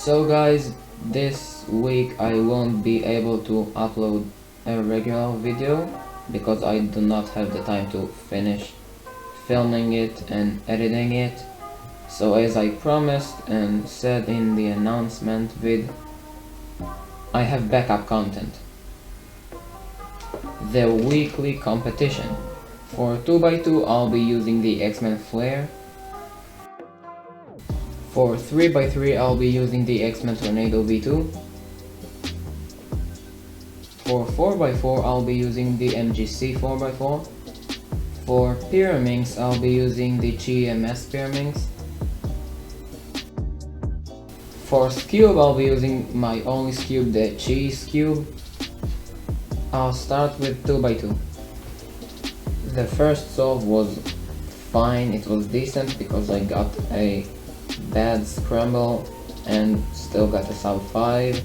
So guys, this week I won't be able to upload a regular video because I do not have the time to finish filming it and editing it. So as I promised and said in the announcement vid, I have backup content. The weekly competition. For 2x2 I'll be using the X-Men flare. For 3x3 I'll be using the X-Men Tornado V2. For 4x4 I'll be using the MGC 4x4. For pyraminx I'll be using the GMS pyraminx. For skewb I'll be using my only skewb, the skewb. I'll start with 2x2. The first solve was fine, it was decent because I got a bad scramble and still got a sub 5.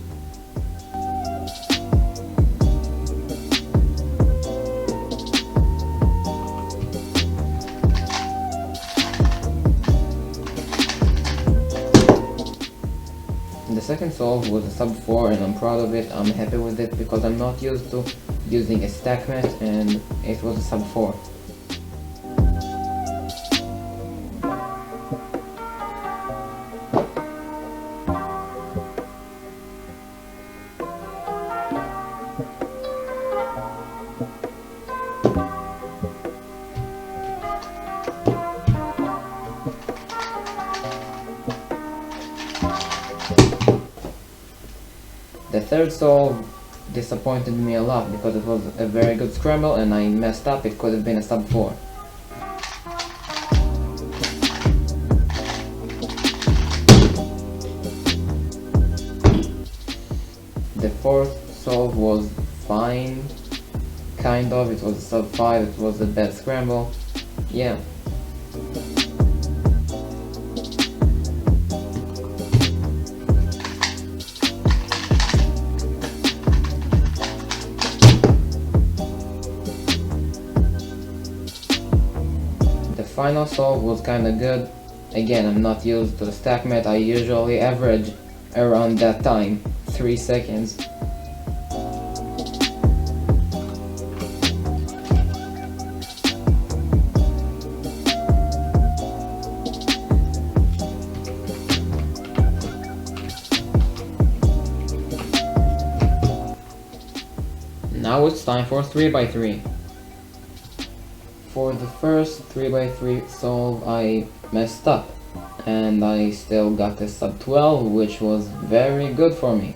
The second solve was a sub 4 and I'm proud of it. I'm happy with it because I'm not used to using a stack mat and it was a sub 4. The third solve disappointed me a lot because it was a very good scramble and I messed up. It could have been a sub 4. The fourth solve was fine, kind of. It was a sub 5, it was a bad scramble. Yeah. The final solve was kinda good. Again, I'm not used to the stack mat. I usually average around that time, 3 seconds. Now it's time for 3x3. For the first 3x3 solve I messed up and I still got a sub 12, which was very good for me.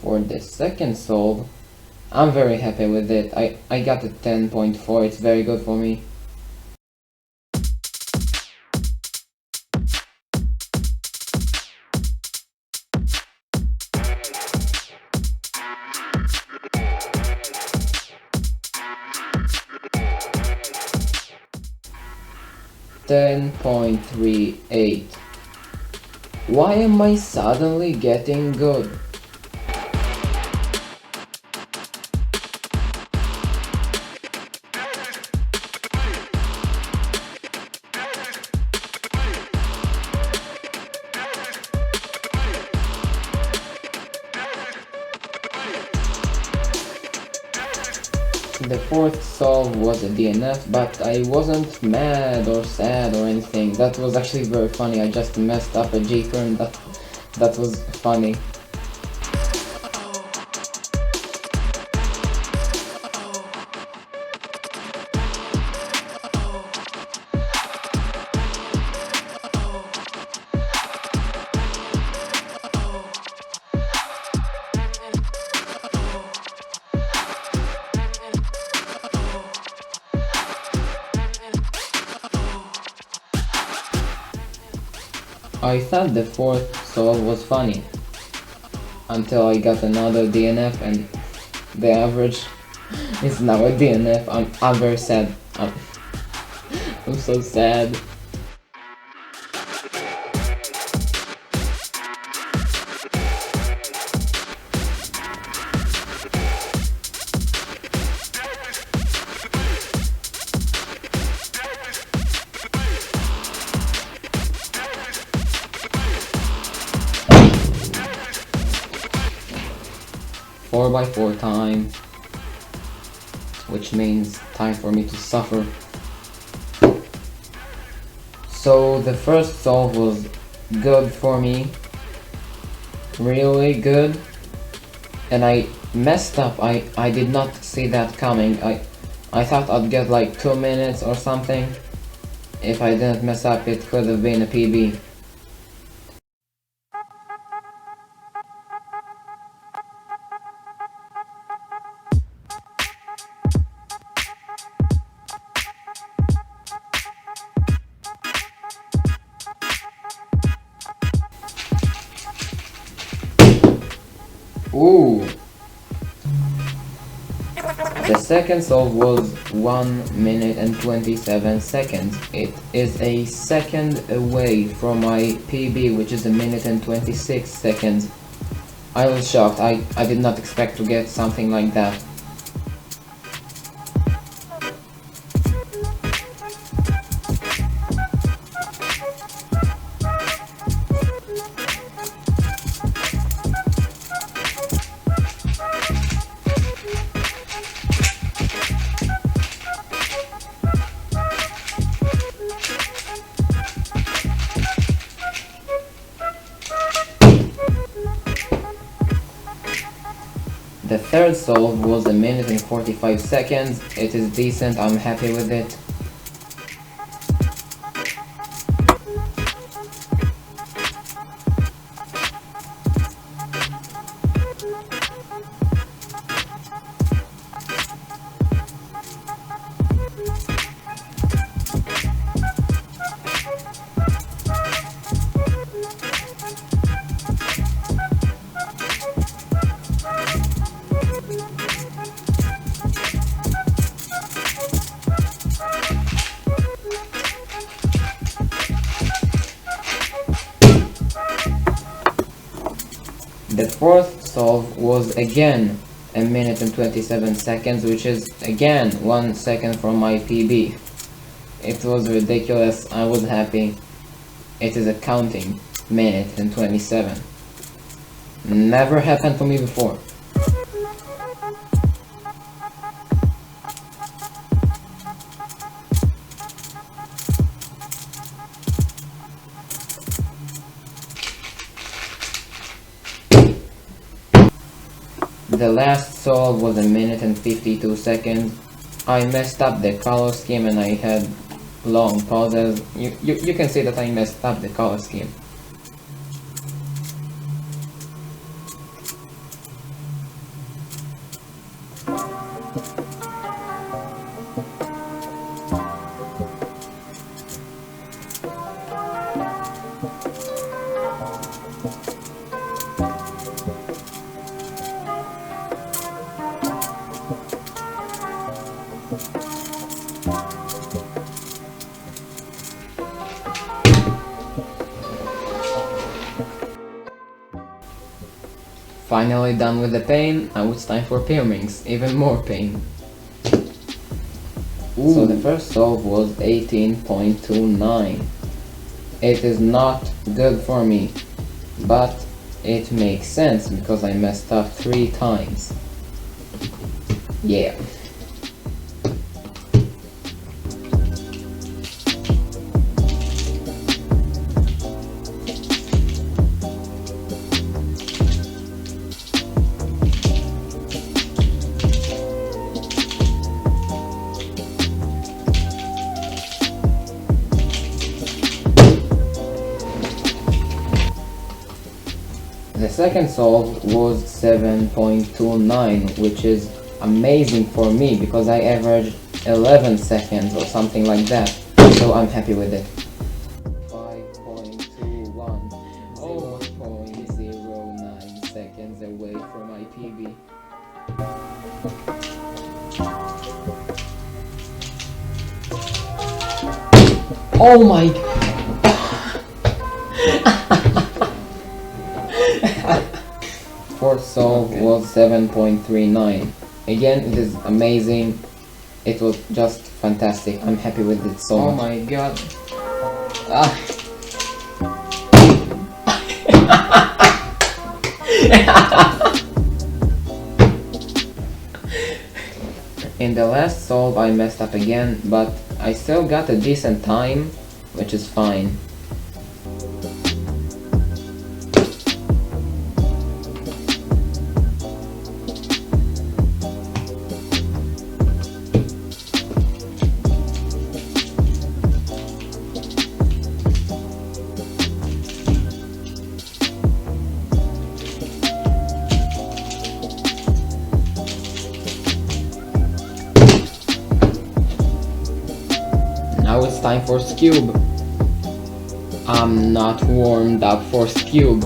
For the second solve, I'm very happy with it. I got a 10.4, it's very good for me. .38. Why am I suddenly getting good? The fourth solve was a DNF, but I wasn't mad or sad or anything. That was actually very funny. I just messed up a G-turn. That was funny. I thought the fourth solve was funny until I got another DNF and the average is now a DNF. I'm very sad. I'm so sad. Four by four time, which means time for me to suffer. So the first solve was good for me, really good, and I messed up. I did not see that coming. I thought I'd get like 2 minutes or something. If I didn't mess up, it could have been a PB. Ooh! The second solve was 1 minute and 27 seconds. It is a second away from my PB, which is 1 minute and 26 seconds. I was shocked. I did not expect to get something like that. The third solve was 1 minute and 45 seconds. It is decent, I'm happy with it. The fourth solve was again 1 minute and 27 seconds, which is again 1 second from my PB. It was ridiculous, I was happy. It is a counting minute and 27. Never happened to me before. The last solve was 1 minute and 52 seconds. I messed up the color scheme and I had long pauses. You can see that I messed up the color scheme. Finally done with the pain, now it's time for pyraminx, even more pain. Ooh. So the first solve was 18.29. It is not good for me, but it makes sense because I messed up 3 times. Yeah. The second solve was 7.29, which is amazing for me because I averaged 11 seconds or something like that, so I'm happy with it. 5.21, 0.09 seconds away from my PB. Oh my Fourth solve was 7.39. Again, it is amazing. It was just fantastic. I'm happy with it so much. Oh my god. In the last solve I messed up again, but I still got a decent time, which is fine. Now it's time for skewb. I'm not warmed up for skewb.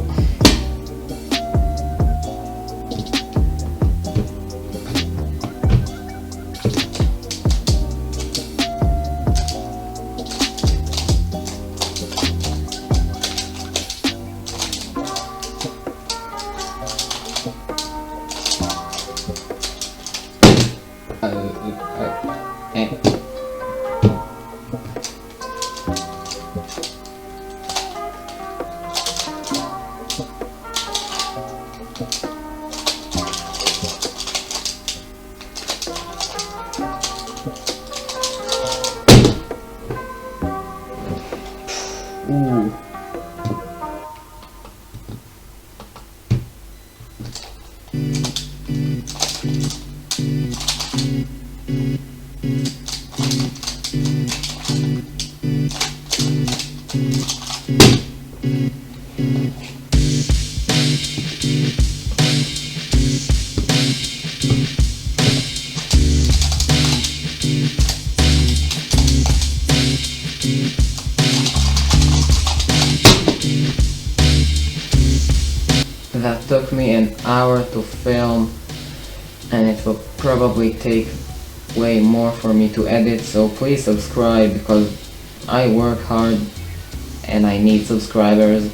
Ooh. That took me an hour to film, and it will probably take way more for me to edit, so please subscribe because I work hard and I need subscribers.